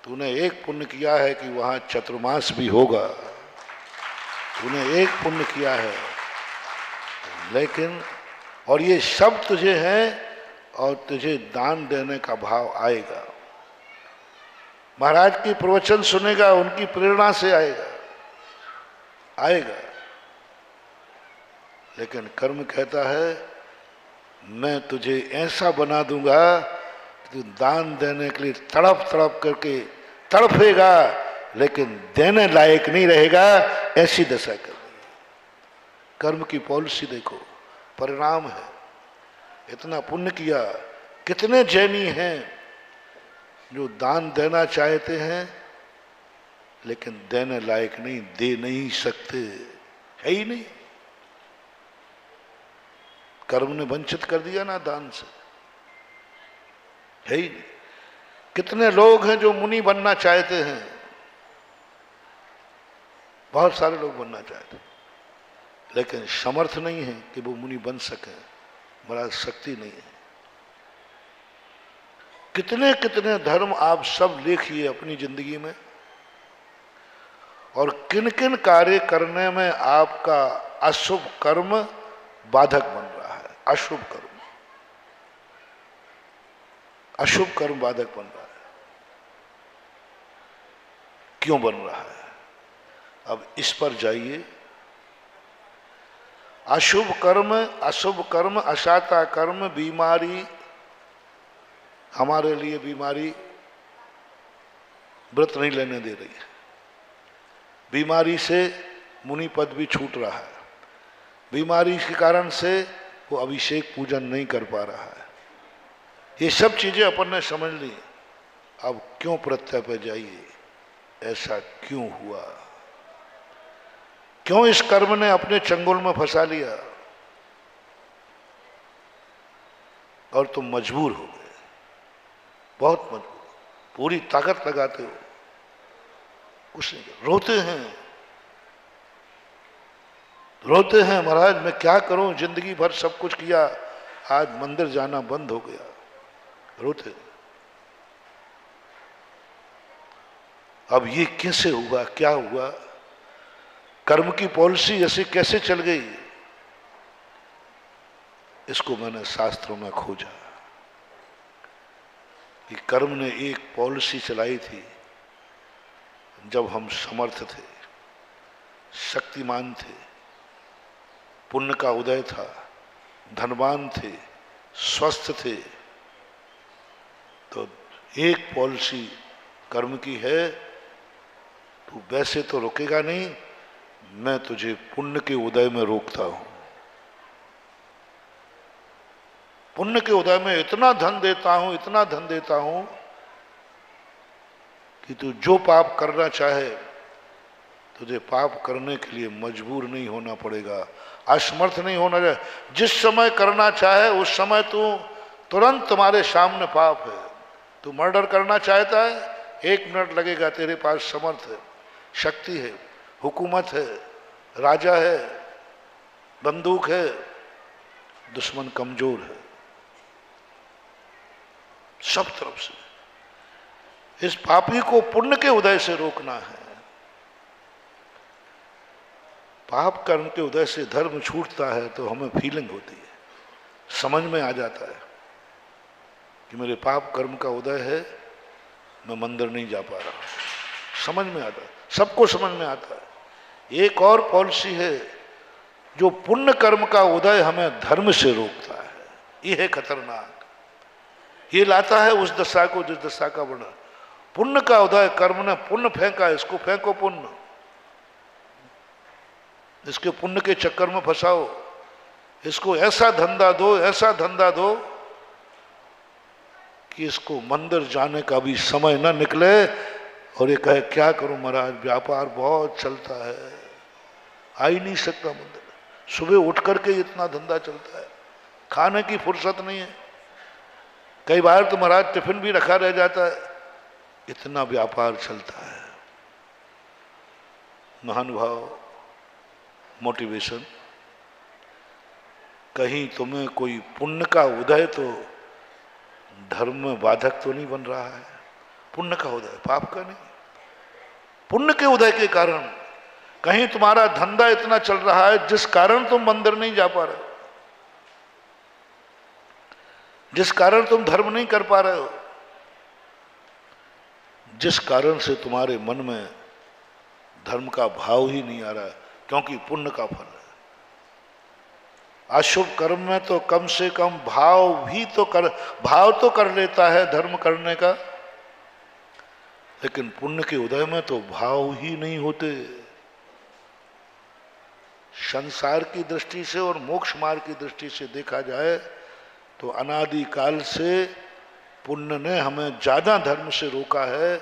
तूने एक पुण्य किया है कि वहां चतुर्मास भी होगा, तूने एक पुण्य किया है। लेकिन और ये सब तुझे है और तुझे दान देने का भाव आएगा। महाराज की प्रवचन सुनेगा, उनकी प्रेरणा से आएगा। लेकिन कर्म कहता है मैं तुझे ऐसा बना दूंगा कि तू दान देने के लिए तड़प तड़प करके तड़फेगा, लेकिन देने लायक नहीं रहेगा, ऐसी दशा कर दी। कर्म की पॉलिसी देखो, परिणाम है। इतना पुण्य किया, कितने जैनी हैं जो दान देना चाहते हैं लेकिन देने लायक नहीं, दे नहीं सकते, है ही नहीं। कर्म ने वंचित कर दिया ना दान से, है ही नहीं। कितने लोग हैं जो मुनि बनना चाहते हैं, बहुत सारे लोग बनना चाहते हैं, लेकिन समर्थ नहीं है कि वो मुनि बन सके, महाराज शक्ति नहीं है। कितने कितने धर्म आप सब देखिए अपनी जिंदगी में, और किन किन कार्य करने में आपका अशुभ कर्म बाधक बन रहा है। अशुभ कर्म बाधक बन रहा है। क्यों बन रहा है? अब इस पर जाइए। अशुभ कर्म, अशाता कर्म, बीमारी, हमारे लिए बीमारी व्रत नहीं लेने दे रही है। बीमारी से मुनि पद भी छूट रहा है। बीमारी के कारण से वो अभिषेक पूजन नहीं कर पा रहा है। ये सब चीजें अपन ने समझ ली। अब क्यों प्रत्यय पे जाइए, ऐसा क्यों हुआ? क्यों इस कर्म ने अपने चंगुल में फंसा लिया और तुम मजबूर हो गए, बहुत मजबूर, पूरी ताकत लगाते हो, कुछ नहीं, रोते हैं महाराज मैं क्या करूं, जिंदगी भर सब कुछ किया, आज मंदिर जाना बंद हो गया, रोते। अब ये कैसे हुआ, क्या हुआ? कर्म की पॉलिसी ऐसे कैसे चल गई? इसको मैंने शास्त्रों में खोजा कि कर्म ने एक पॉलिसी चलाई थी। जब हम समर्थ थे, शक्तिमान थे, पुण्य का उदय था, धनवान थे, स्वस्थ थे, तो एक पॉलिसी कर्म की है, तू वैसे तो रुकेगा नहीं, मैं तुझे पुण्य के उदय में रोकता हूं। पुण्य के उदय में इतना धन देता हूं, इतना धन देता हूं कि तू जो पाप करना चाहे तुझे पाप करने के लिए मजबूर नहीं होना पड़ेगा, असमर्थ नहीं होना चाहिए। जिस समय करना चाहे उस समय तू तुरंत तुम्हारे सामने पाप है। तू मर्डर करना चाहता है, 1 मिनट लगेगा, तेरे पास समर्थ है, शक्ति है, हुकूमत है, राजा है, बंदूक है, दुश्मन कमजोर है, सब तरफ से। इस पापी को पुण्य के उदय से रोकना है। पाप कर्म के उदय से धर्म छूटता है तो हमें फीलिंग होती है, समझ में आ जाता है कि मेरे पाप कर्म का उदय है, मैं मंदिर नहीं जा पा रहा, समझ में आता है, सबको समझ में आता है। एक और पॉलिसी है जो पुण्य कर्म का उदय हमें धर्म से रोकता है। ये है खतरनाक। ये लाता है उस दशा को जिस दशा का वर्णन। पुण्य का उदय, कर्म ने पुण्य फेंका, इसको फेंको पुण्य, इसके पुण्य के चक्कर में फंसाओ, इसको ऐसा धंधा दो, ऐसा धंधा दो कि इसको मंदिर जाने का भी समय ना निकले और ये कहे क्या करूं महाराज, व्यापार बहुत चलता है, आ ही नहीं सकता मंदिर, सुबह उठ करके इतना धंधा चलता है, खाने की फुर्सत नहीं है, कई बार तो महाराज टिफिन भी रखा रह जाता है, इतना व्यापार चलता है। महानुभाव, मोटिवेशन कहीं तुम्हें कोई पुण्य का उदय तो धर्म में बाधक तो नहीं बन रहा है? पुण्य का उदय, पाप का नहीं। पुण्य के उदय के कारण कहीं तुम्हारा धंधा इतना चल रहा है जिस कारण तुम मंदिर नहीं जा पा रहे हो, जिस कारण तुम धर्म नहीं कर पा रहे हो, जिस कारण से तुम्हारे मन में धर्म का भाव ही नहीं आ रहा है, क्योंकि पुण्य का फल है। अशुभ कर्म में तो कम से कम भाव तो कर लेता है धर्म करने का, लेकिन पुण्य के उदय में तो भाव ही नहीं होते। संसार की दृष्टि से और मोक्ष मार्ग की दृष्टि से देखा जाए तो अनादि काल से पुण्य ने हमें ज्यादा धर्म से रोका है,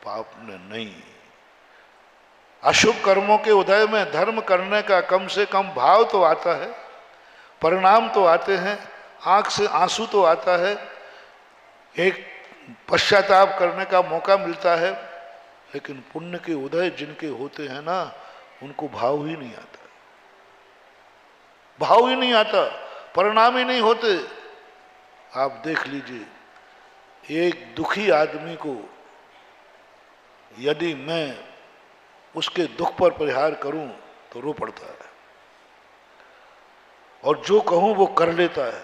पाप ने नहीं। अशुभ कर्मों के उदय में धर्म करने का कम से कम भाव तो आता है, परिणाम तो आते हैं, आंख से आंसू तो आता है, एक पश्चाताप करने का मौका मिलता है, लेकिन पुण्य के उदय जिनके होते हैं ना, उनको भाव ही नहीं आता, भाव ही नहीं आता, परिणाम ही नहीं होते। आप देख लीजिए, एक दुखी आदमी को यदि मैं उसके दुख पर परिहार करूं तो रो पड़ता है, और जो कहूं वो कर लेता है।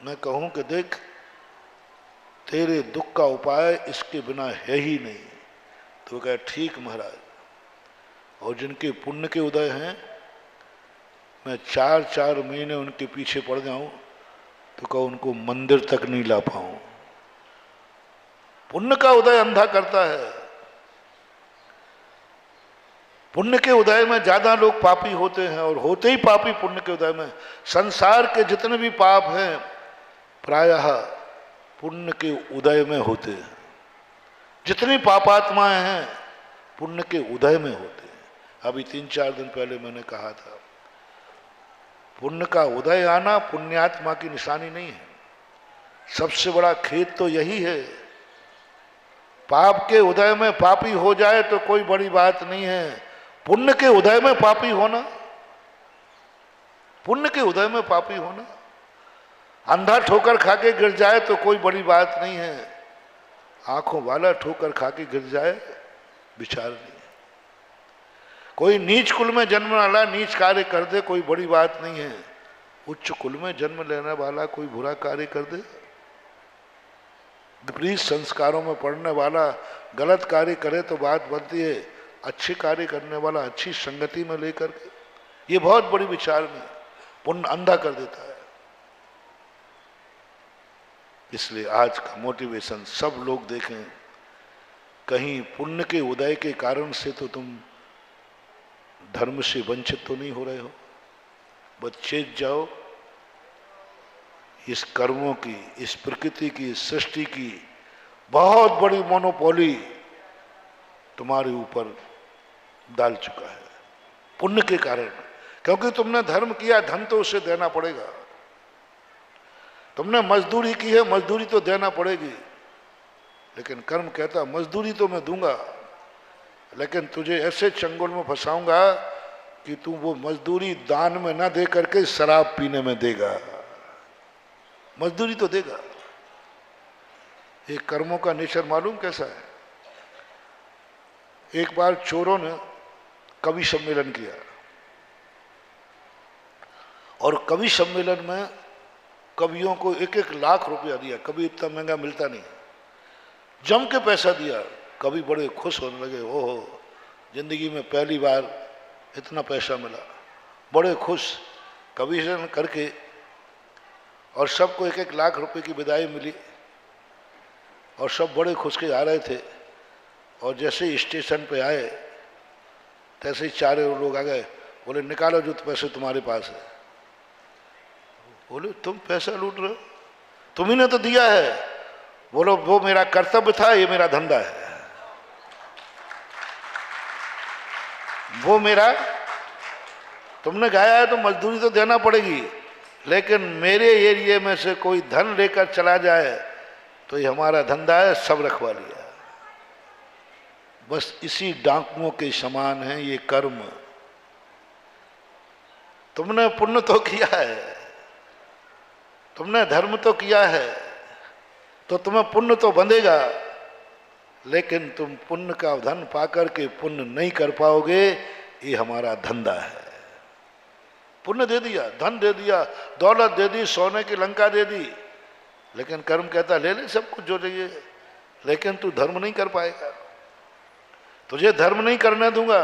मैं कहूं कि देख तेरे दुख का उपाय इसके बिना है ही नहीं, तो कहे ठीक महाराज। और जिनके पुण्य के उदय हैं, मैं 4-4 महीने उनके पीछे पड़ जाऊं तो कहो उनको मंदिर तक नहीं ला पाऊं। पुण्य का उदय अंधा करता है। पुण्य के उदय में ज्यादा लोग पापी होते हैं, और होते ही पापी पुण्य के उदय में। संसार के जितने भी पाप हैं प्रायः पुण्य के उदय में होते हैं। जितनी पापात्माएं हैं पुण्य के उदय में होते हैं। अभी 3-4 दिन पहले मैंने कहा था, पुण्य का उदय आना पुण्यात्मा की निशानी नहीं है। सबसे बड़ा खेद तो यही है। पाप के उदय में पापी हो जाए तो कोई बड़ी बात नहीं है, पुण्य के उदय में पापी होना, पुण्य के उदय में पापी होना। अंधा ठोकर खा के गिर जाए तो कोई बड़ी बात नहीं है, आंखों वाला ठोकर खा के गिर जाए विचार नहीं। कोई नीच कुल में जन्म वाला नीच कार्य कर दे, कोई बड़ी बात नहीं है। उच्च कुल में जन्म लेने वाला कोई बुरा कार्य कर दे, विपरीत संस्कारों में पड़ने वाला गलत कार्य करे तो बात बनती है। अच्छे कार्य करने वाला अच्छी संगति में लेकर के, ये बहुत बड़ी विचार में पुण्य अंधा कर देता है। इसलिए आज का मोटिवेशन सब लोग देखें, कहीं पुण्य के उदय के कारण से तो तुम धर्म से वंचित तो नहीं हो रहे हो। बचेत जाओ इस कर्मों की, इस प्रकृति की, इस सृष्टि की बहुत बड़ी मोनोपोली तुम्हारे ऊपर डाल चुका है पुण्य के कारण। क्योंकि तुमने धर्म किया, धन तो उसे देना पड़ेगा। तुमने मजदूरी की है, मजदूरी तो देना पड़ेगी। लेकिन कर्म कहता मजदूरी तो मैं दूंगा, लेकिन तुझे ऐसे चंगुल में फंसाऊंगा कि तू वो मजदूरी दान में ना दे करके शराब पीने में देगा। मजदूरी तो देगा। ये कर्मों का नेचर मालूम कैसा है। एक बार चोरों ने कवि सम्मेलन किया, और कवि सम्मेलन में कवियों को 1-1 लाख रुपया दिया। कभी इतना महंगा मिलता नहीं, जम के पैसा दिया। कवि बड़े खुश होने लगे, ओहो जिंदगी में पहली बार इतना पैसा मिला। बड़े खुश कविशन करके, और सबको 1-1 लाख रुपए की विदाई मिली, और सब बड़े खुश के आ रहे थे। और जैसे ही स्टेशन पे आए तैसे ही 4 लोग आ गए, बोले निकालो जो पैसे तुम्हारे पास है। बोले तुम पैसा लूट रहे हो, तुम्ही ने तो दिया है। बोलो वो मेरा कर्तव्य था, ये मेरा धंधा है। वो मेरा, तुमने गाया है तो मजदूरी तो देना पड़ेगी, लेकिन मेरे एरिया में से कोई धन लेकर चला जाए तो ये हमारा धंधा है, सब रखवा लिया। बस इसी डाकुओं के समान है ये कर्म। तुमने पुण्य तो किया है, तुमने धर्म तो किया है, तो तुम्हें पुण्य तो बंधेगा, लेकिन तुम पुण्य का धन पाकर के पुण्य नहीं कर पाओगे। ये हमारा धंधा है। पुण्य दे दिया, धन दे दिया, दौलत दे दी, सोने की लंका दे दी, लेकिन कर्म कहता ले ले सब कुछ जो चाहिए, लेकिन तू धर्म नहीं कर पाएगा, तुझे धर्म नहीं करने दूंगा।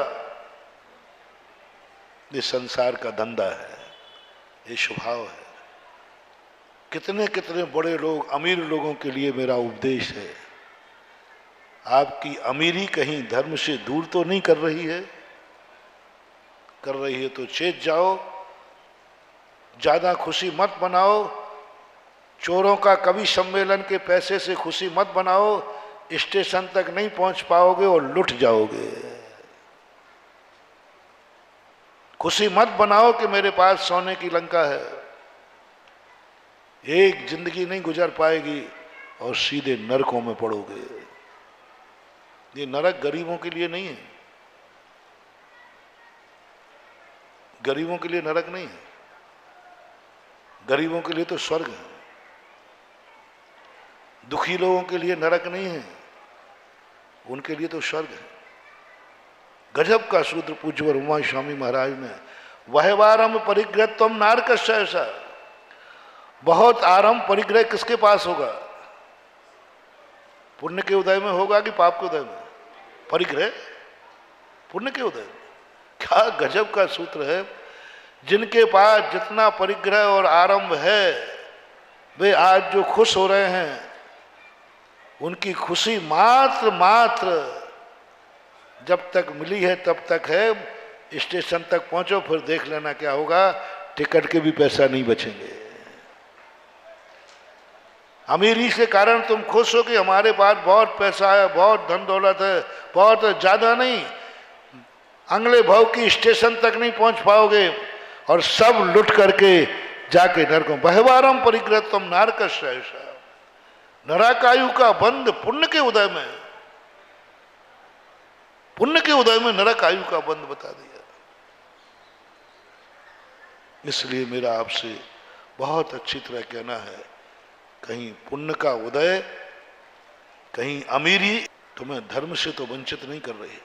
ये संसार का धंधा है, ये स्वभाव है। कितने कितने बड़े लोग, अमीर लोगों के लिए मेरा उपदेश है, आपकी अमीरी कहीं धर्म से दूर तो नहीं कर रही है? कर रही है तो चेत जाओ, ज्यादा खुशी मत बनाओ। चोरों का कवि सम्मेलन के पैसे से खुशी मत बनाओ, स्टेशन तक नहीं पहुंच पाओगे और लुट जाओगे। खुशी मत बनाओ कि मेरे पास सोने की लंका है, एक जिंदगी नहीं गुजर पाएगी और सीधे नरकों में पड़ोगे। ये नरक गरीबों के लिए नहीं है, गरीबों के लिए नरक नहीं है, गरीबों के लिए तो स्वर्ग है। दुखी लोगों के लिए नरक नहीं है, उनके लिए तो स्वर्ग है। गजब का सूत्र पूज्यवर उमा स्वामी महाराज ने, वह आरंभ परिग्रह तुम नारकस्य ऐसा। बहुत आरंभ परिग्रह किसके पास होगा? पुण्य के उदय में होगा कि पाप के उदय में? परिग्रह पुण्य के उदय में। क्या गजब का सूत्र है। जिनके पास जितना परिग्रह और आरंभ है, वे आज जो खुश हो रहे हैं, उनकी खुशी मात्र मात्र जब तक मिली है तब तक है। स्टेशन तक पहुंचो, फिर देख लेना क्या होगा, टिकट के भी पैसा नहीं बचेंगे। अमीरी से कारण तुम खुश हो कि हमारे पास बहुत पैसा है, बहुत धन दौलत है, बहुत ज्यादा नहीं, अगले भाव की स्टेशन तक नहीं पहुंच पाओगे और सब लुट करके जाके नरकों। बहवारम परिग्रह तुम नारकस्य ऐसा। नरकायु का बंध पुण्य के उदय में, पुण्य के उदय में नरकायु का बंध बता दिया। इसलिए मेरा आपसे बहुत अच्छी तरह कहना है, कहीं पुण्य का उदय, कहीं अमीरी तुम्हें धर्म से तो वंचित नहीं कर रही है।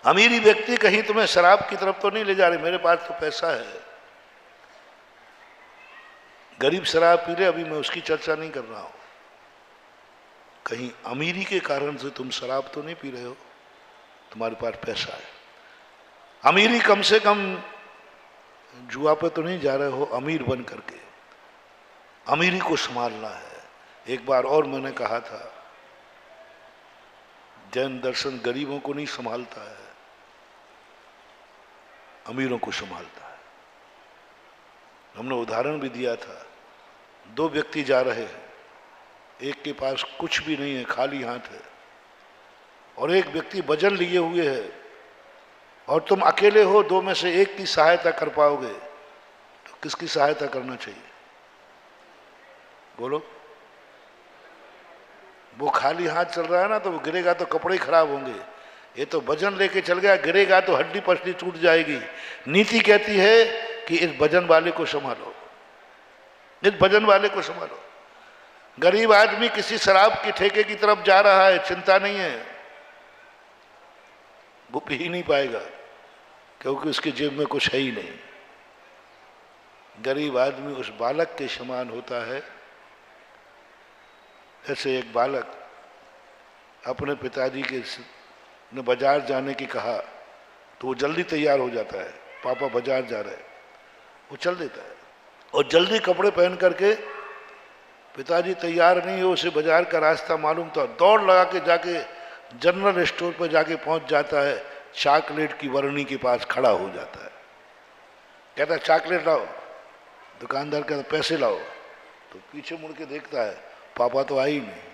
अमीरी व्यक्ति कहीं तुम्हें शराब की तरफ तो नहीं ले जा रही, मेरे पास तो पैसा है। गरीब शराब पी रहे, अभी मैं उसकी चर्चा नहीं कर रहा हूं। कहीं अमीरी के कारण से तुम शराब तो नहीं पी रहे हो, तुम्हारे पास पैसा है। अमीरी कम से कम जुआ पे तो नहीं जा रहे हो अमीर बन करके। अमीरी को संभालना है। एक बार और मैंने कहा था, जैन दर्शन गरीबों को नहीं संभालता है, अमीरों को संभालता है। हमने उदाहरण भी दिया था, दो व्यक्ति जा रहे हैं, एक के पास कुछ भी नहीं है, खाली हाथ है, और एक व्यक्ति वजन लिए हुए है, और तुम अकेले हो, दो में से एक की सहायता कर पाओगे तो किसकी सहायता करना चाहिए? बोलो। वो खाली हाथ चल रहा है ना, तो वो गिरेगा तो कपड़े ही खराब होंगे। ये तो वजन लेके चल गया, गिरेगा तो हड्डी पसली टूट जाएगी। नीति कहती है कि इस वजन वाले को संभालो, इस वजन वाले को संभालो। गरीब आदमी किसी शराब की ठेके की तरफ जा रहा है, चिंता नहीं है, वो पी ही नहीं पाएगा क्योंकि उसकी जेब में कुछ है ही नहीं। गरीब आदमी उस बालक के समान होता है। ऐसे एक बालक अपने पिताजी के ने बाजार जाने की कहा तो वो जल्दी तैयार हो जाता है, पापा बाजार जा रहे हैं, वो चल देता है और जल्दी कपड़े पहन करके, पिताजी तैयार नहीं हो, उसे बाजार का रास्ता मालूम था, दौड़ लगा के जाके जनरल स्टोर पर जाके पहुंच जाता है, चॉकलेट की वर्णी के पास खड़ा हो जाता है, कहता है चॉकलेट लाओ। दुकानदार कहता पैसे लाओ, तो पीछे मुड़ के देखता है, पापा तो आई नहीं।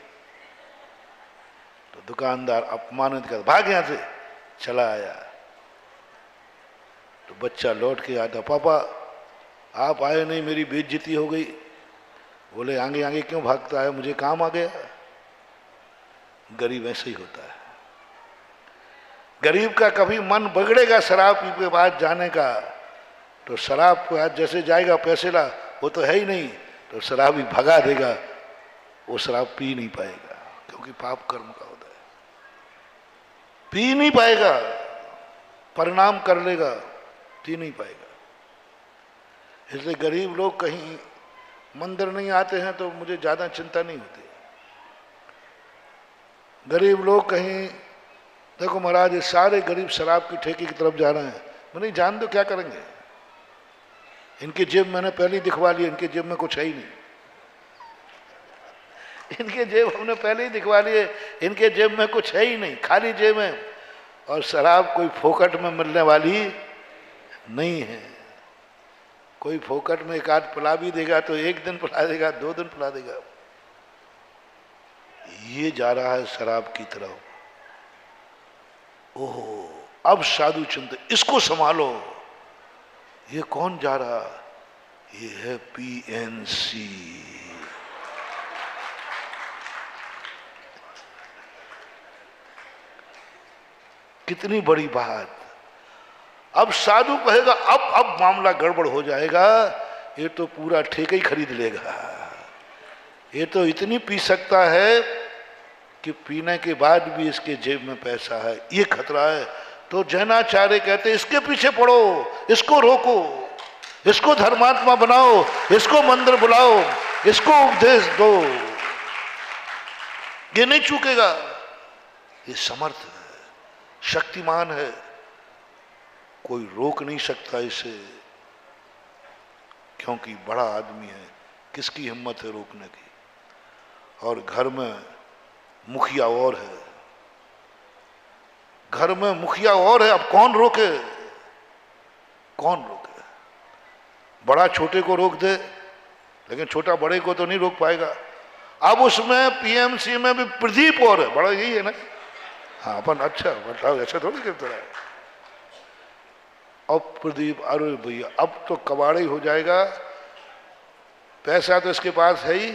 तो दुकानदार अपमानित करता, भाग यहां से, चला आया। तो बच्चा लौट के आता, पापा आप आए नहीं, मेरी बेइज्जती हो गई। बोले आगे आगे क्यों भागता है, मुझे काम आ गया। गरीब ऐसे ही होता है। गरीब का कभी मन बिगड़ेगा शराब पी के बाद जाने का, तो शराब के बाद जैसे जाएगा पैसे ला, वो तो है ही नहीं, तो शराब ही भगा देगा, वो शराब पी नहीं पाएगा, क्योंकि पाप कर्म का होता है, पी नहीं पाएगा, परिणाम कर लेगा, पी नहीं पाएगा। इसलिए गरीब लोग कहीं मंदिर नहीं आते हैं तो मुझे ज्यादा चिंता नहीं होती। गरीब लोग कहीं, देखो महाराज ये सारे गरीब शराब की ठेके की तरफ जा रहे हैं, मैंने जान दो क्या करेंगे, इनके जेब मैंने पहले ही दिखवा लिया, इनके जेब में कुछ है ही नहीं, इनके जेब हमने पहले ही दिखवा लिए, इनके जेब में कुछ है ही नहीं, खाली जेब में, और शराब कोई फोकट में मिलने वाली नहीं है। कोई फोकट में एक आध पिला भी देगा तो एक दिन पिला देगा, 2 दिन पिला देगा। ये जा रहा है शराब की तरफ। ओहो, अब साधु चिंतन, इसको संभालो। ये कौन जा रहा? ये है पीएनसी। कितनी बड़ी बात। अब साधु कहेगा अब मामला गड़बड़ हो जाएगा, ये तो पूरा ठेका ही खरीद लेगा, ये तो इतनी पी सकता है कि पीने के बाद भी इसके जेब में पैसा है, ये खतरा है। तो जैनाचार्य कहते इसके पीछे पड़ो, इसको रोको, इसको धर्मात्मा बनाओ, इसको मंदिर बुलाओ, इसको उपदेश दो, ये नहीं चूकेगा, ये समर्थ है, शक्तिमान है, कोई रोक नहीं सकता इसे, क्योंकि बड़ा आदमी है, किसकी हिम्मत है रोकने की। और घर में मुखिया और है, घर में मुखिया और है, अब कौन रोके, कौन रोके। बड़ा छोटे को रोक दे, लेकिन छोटा बड़े को तो नहीं रोक पाएगा। अब उसमें पीएमसी में भी प्रदीप और है, बड़ा यही है ना। हाँ अपन अच्छा बताओ, अच्छा थोड़ी करता है। अब प्रदीप, अरे भैया अब तो कबाड़ा ही हो जाएगा, पैसा तो इसके पास है ही,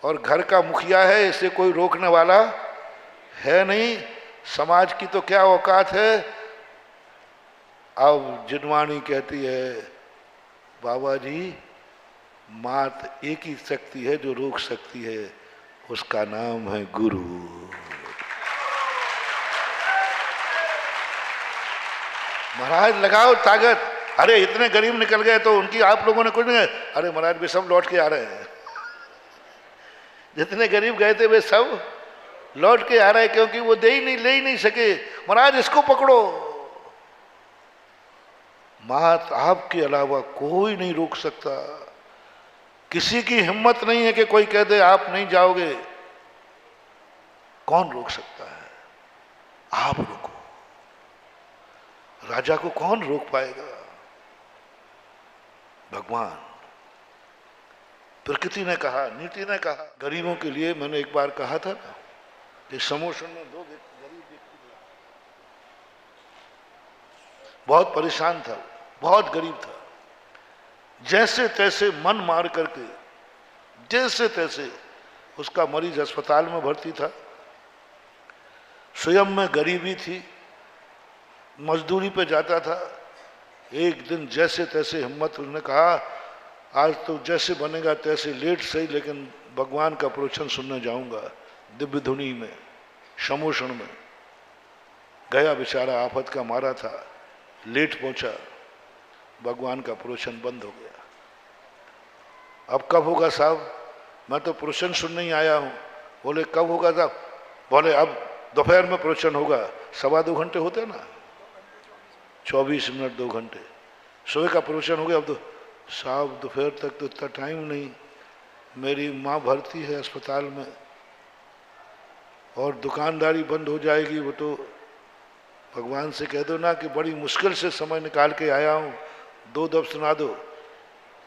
और घर का मुखिया है, इसे कोई रोकने वाला है नहीं, समाज की तो क्या औकात है। अब जिनवाणी कहती है बाबा जी मात एक ही शक्ति है जो रोक सकती है, उसका नाम है गुरु। महाराज लगाओ ताकत। अरे इतने गरीब निकल गए तो उनकी आप लोगों ने कुछ नहीं, अरे महाराज वे सब लौट के आ रहे हैं, जितने गरीब गए थे वे सब लौट के आ रहे हैं, क्योंकि वो दे ही नहीं, ले ही नहीं सके। महाराज इसको पकड़ो, मात आपके अलावा कोई नहीं रोक सकता, किसी की हिम्मत नहीं है कि कोई कह दे आप नहीं जाओगे। कौन रोक सकता है? आप रोको। राजा को कौन रोक पाएगा? भगवान। प्रकृति ने कहा, नीति ने कहा। गरीबों के लिए मैंने एक बार कहा था ना कि समोसन में 2 गरीब व्यक्ति बहुत परेशान था, बहुत गरीब था, जैसे तैसे मन मार करके, जैसे तैसे उसका मरीज अस्पताल में भर्ती था, स्वयं में गरीबी थी, मजदूरी पे जाता था। एक दिन जैसे तैसे हिम्मत, उसने कहा आज तो जैसे बनेगा तैसे, लेट सही लेकिन भगवान का प्रवचन सुनने जाऊंगा। दिव्य धुनी में, समोषण में गया, बेचारा आफत का मारा था, लेट पहुंचा, भगवान का प्रवचन बंद हो गया। अब कब होगा साहब? मैं तो प्रवचन सुनने ही आया हूं। बोले कब होगा साहब? बोले अब दोपहर में प्रवचन होगा। 2.25 घंटे होते ना, 24 मिनट 2 घंटे सुबह का प्रवचन हो गया। अब तो साहब दोपहर तक तो इतना टाइम नहीं, मेरी माँ भर्ती है अस्पताल में और दुकानदारी बंद हो जाएगी। वो तो भगवान से कह दो ना कि बड़ी मुश्किल से समय निकाल के आया हूँ, 2 दब सुना दो।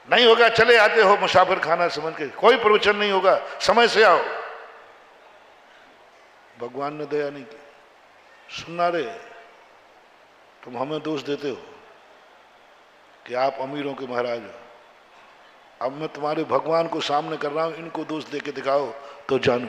नहीं होगा, चले आते हो मुसाफिर खाना समझ के, कोई प्रवचन नहीं होगा, समय से आओ। भगवान ने दया नहीं की। सुनना रे, तुम हमें दोष देते हो कि आप अमीरों के महाराज हो। अब मैं तुम्हारे भगवान को सामने कर रहा हूं, इनको दोष दे के दिखाओ तो जानू।